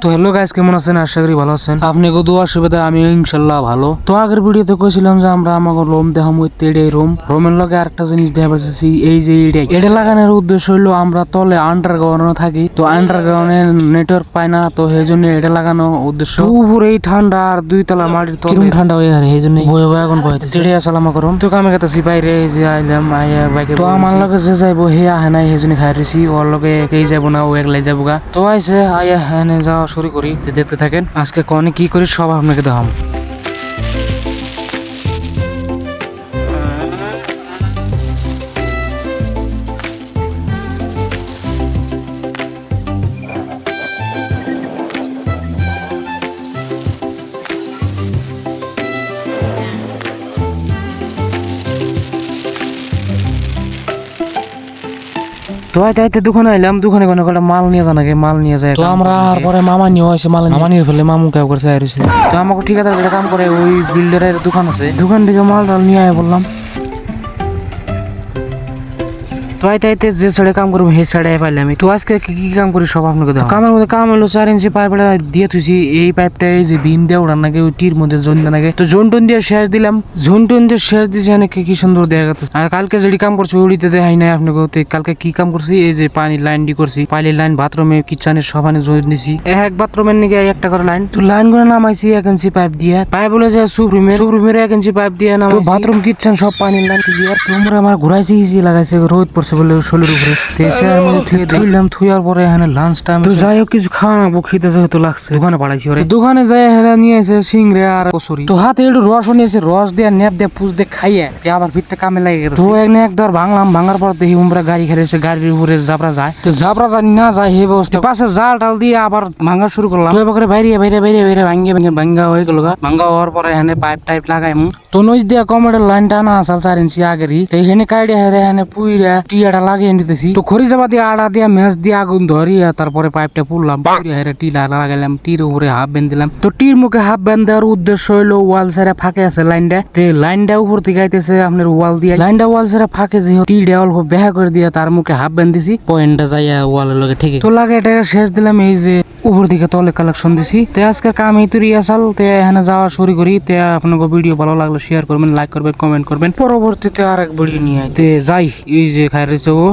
তো hello guys, কেমন আছেন? আশা করি ভালো আছেন। আপনি দোয়া সুবিধা আমি ইনশাল্লাহ ভালো। তো আগের ভিডিওতে কইছিলাম যে আমরা আমাকে রোম দেখাম এটাই রোমের লগে আরেকটা জিনিস দেখা পাচ্ছি, এই যে এটা লাগানোর উদ্দেশ্য হইলো আমরা তলে আন্ডারগ্রাউন্ডে থাকি, তো আন্ডারগ্রাউন্ডে নেটওয়ার্ক পায় না, তো সেই জন্য এটা লাগানো উদ্দেশ্য। উপরে এই ঠান্ডা আর দুই তলা মাটির তলে কিরকম ঠান্ডা হয়ে আর এই জন্য বয়ে বয়ে এখন বয়ে চিড়ে আসলাম করুন। তো আমি কাছে বাইরে যে আইলাম বাইকে, তো আমার লগে যে যাইবো হে আহে নাই, সেই জন্য খাই রয়েছি। ওর লগে কেই যাবো না, ও একলাই যাবো গা। তো আইসে আয়া হ্যাঁ যাওয়া শুরু করি, দেখতে থাকেন আজকে কনে কি করি সব আপনাকে দেখাম। তো আইতে দোকানে আইলাম, দোকানে কোনো কটা মাল নিয়ে জানাকে মাল নিয়ে যায়। তো আমরা আর পরে মামা নিয়ে আসে, মামা নিয়ে ফেলে মামু কেউ করছে আইছে। তো আমাকে ঠিকাদার যেটা কাম করে ওই বিল্ডারের দোকান আছে, দোকান থেকে মাল টাল নিয়ে আয় বললাম। তো আইতে যে সাইডে কাম করবো সেই সাইডে পাইলাম। তো আজকে কি কাম করি সব আপনাকে দেখো। কামের মধ্যে কাম হলো 4 ইঞ্চি পাইপ দিয়ে থুছি। এই পাইপটা এই যে বিম দিয়ে ওড়ান নাকি ওই টির মধ্যে জোন দেন নাকি, তো জোন টোন দিয়ে শেষ দিলাম। জোন টোন দিয়ে শেষ দিয়েছি অনেক কি সুন্দর দেখা গেছে। আর কালকে যেটি কাম করছি ওড়িতে দেখাই নাই আপনাকে। কালকে কি কাম করছি, এই যে পানির লাইন ডি করছি, পানির লাইন বাথরুমে কিচেনের সবানে জোন দিছি। এক বাথরুমের নাকি একটা করে লাইন, তো লাইন করে নামাইছি 1 ইঞ্চি পাইপ দিয়ে। পাইপ বলে যে সুপ্রিমের 1 ইঞ্চি পাইপ দিয়ে নামাইছি। বাথরুম কিচেন সব পানির লাইন দিয়ে। তোমরা আমার ঘুরাইছি ইজি লাগাইছে, রোদ পড়ছে বলে শরীর উপরে থুয়ার পরে এখানে লাঞ্চ টাইম। তো যাই হোক কিছু খাওয়াবো, খেতে যেহেতু লাগছে দোকানে পাঠাইছি। দোকানে যাই হেরা নিয়ে এসে সিংড়ে আর কচুরি। তো হাতে একটু রস নিয়েছে, রস দিয়ে নেপ দিয়ে পুষ দিয়ে খাইয়ে আবার ফিরতে কামে লাগে গেছে। তো এক ধর ভাঙলাম, ভাঙার পর দেখি উমরা গাড়ি খেলেছে, গাড়ির উপরে জাবরা যায়। তো জাবরা জানি না যায় সেই ব্যবস্থা পাশে জাল টাল দিয়ে আবার ভাঙা শুরু করলাম। বাইরে ভাঙ্গা হয়ে গেল। ভাঙ্গা হওয়ার পরে এখানে পাইপ টাইপ লাগাই। তো নইজ দিয়া কমেডের লাইন টানা আসাল 4 ইঞ্চি আগেরই। তো এখানে কাইডে হেরে এখানে পুইরা টিয়াটা লাগিয়ে নিতেছি। তো খড়ি জাবা দিয়ে আড়া দিয়া ম্যাচ দিয়ে আগুন ধরিয়া তারপরে পাইপটা পুরলাম, হেরে টিলা লাগাইলাম, টির উপরে হাফ বেঁধে দিলাম। তো টির মুখে হাফ বেঁধে দেওয়ার উদ্দেশ্য হইলো ওয়াল সাইডে ফাঁকে আছে লাইনটা, তো লাইনটা উপর থেকে আইতেছে আপনার ওয়াল দিয়ে। লাইনটা ওয়াল সাইডে ফাঁকে যে টিটা অল্প বেহা করে দিয়ে তার মুখে হাফ বেঁধে দিছি, পয়েন্টটা যাইয়া ওয়ালের লগে ঠিক। তো লাগে এটা শেষ দিলাম, এই যে উপর দিকে তলে কালেকশন দিছি। তো আজকের কাম এই তুই আসাল। তো এখানে যাওয়া শুরু করি। তো আপনাকে ভিডিও ভালো লাগলে শেয়ার করবেন, লাইক করবেন, কমেন্ট করবেন। পরবর্তীতে আরেক ভিডিও নিয়ে আইতে যাই। এই যে খাই রয়েছে ও।